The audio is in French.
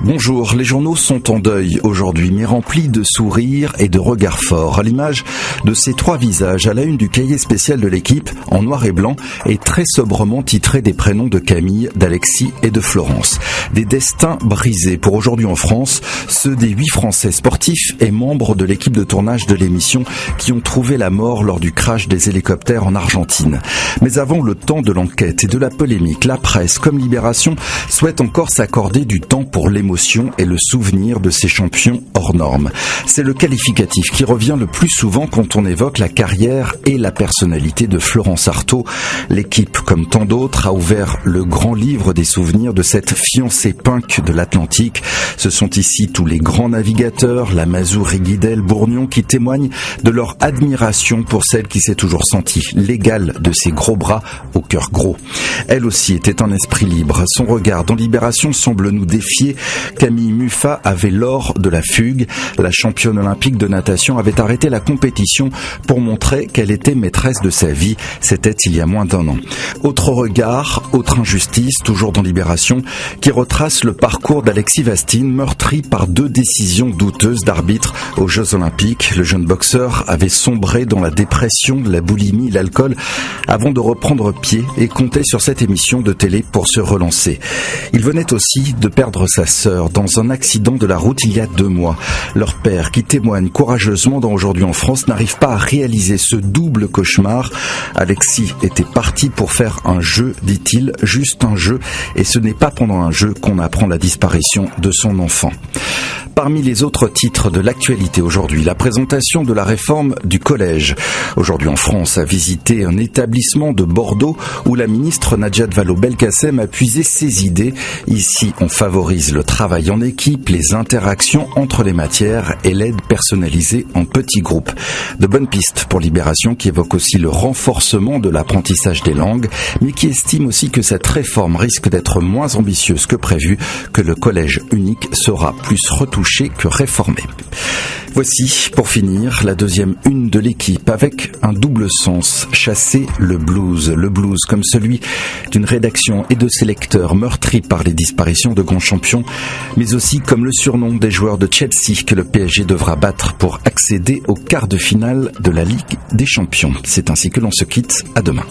Bonjour, les journaux sont en deuil aujourd'hui, mais remplis de sourires et de regards forts, à l'image de ces trois visages à la une du cahier spécial de l'équipe, en noir et blanc, et très sobrement titré des prénoms de Camille, d'Alexis et de Florence. Des destins brisés pour aujourd'hui en France, ceux des 8 Français sportifs et membres de l'équipe de tournage de l'émission qui ont trouvé la mort lors du crash des hélicoptères en Argentine. Mais avant le temps de l'enquête et de la polémique, la presse, comme Libération, souhaite encore s'accorder du temps pour l'émotion et le souvenir de ces champions hors normes. C'est le qualificatif qui revient le plus souvent quand on évoque la carrière et la personnalité de Florence Artaud. L'équipe, comme tant d'autres, a ouvert le grand livre des souvenirs de cette fiancée punk de l'Atlantique. Ce sont ici tous les grands navigateurs, la Mazou, Guidel, Bourgnon, qui témoignent de leur admiration pour celle qui s'est toujours sentie l'égale de ses gros bras au cœur gros. Elle aussi était un esprit libre. Son regard dans Libération semble nous défier. Camille Muffat avait l'or de la fugue. La championne olympique de natation avait arrêté la compétition pour montrer qu'elle était maîtresse de sa vie. C'était il y a moins d'1 an. Autre regard, autre injustice, toujours dans Libération, qui retrace le parcours d'Alexis Vastine, meurtri par 2 décisions douteuses d'arbitre aux Jeux Olympiques. Le jeune boxeur avait sombré dans la dépression, la boulimie, l'alcool, avant de reprendre pied et comptait sur cette émission de télé pour se relancer. Il venait aussi de perdre sa sœur dans un accident de la route il y a 2 mois. Leur père, qui témoigne courageusement dans Aujourd'hui en France, n'arrive pas à réaliser ce double cauchemar. Alexis était parti pour faire un jeu, dit-il, juste un jeu, et ce n'est pas pendant un jeu qu'on apprend la disparition de son enfant. Parmi les autres titres de l'actualité aujourd'hui, la présentation de la réforme du collège. Aujourd'hui en France a visité un établissement de Bordeaux où la ministre Najat Vallaud-Belkacem a puisé ses idées. Ici, on favorise le travail en équipe, les interactions entre les matières et l'aide personnalisée en petits groupes. De bonnes pistes pour Libération qui évoque aussi le renforcement de l'apprentissage des langues, mais qui estime aussi que cette réforme risque d'être moins ambitieuse que prévu, que le collège unique sera plus retouché que réformé. Voici, pour finir, la deuxième une de l'équipe avec un double sens, chasser le blues comme celui d'une rédaction et de ses lecteurs meurtris par les disparitions de grands champions, mais aussi comme le surnom des joueurs de Chelsea que le PSG devra battre pour accéder au quart de finale de la Ligue des Champions. C'est ainsi que l'on se quitte, à demain.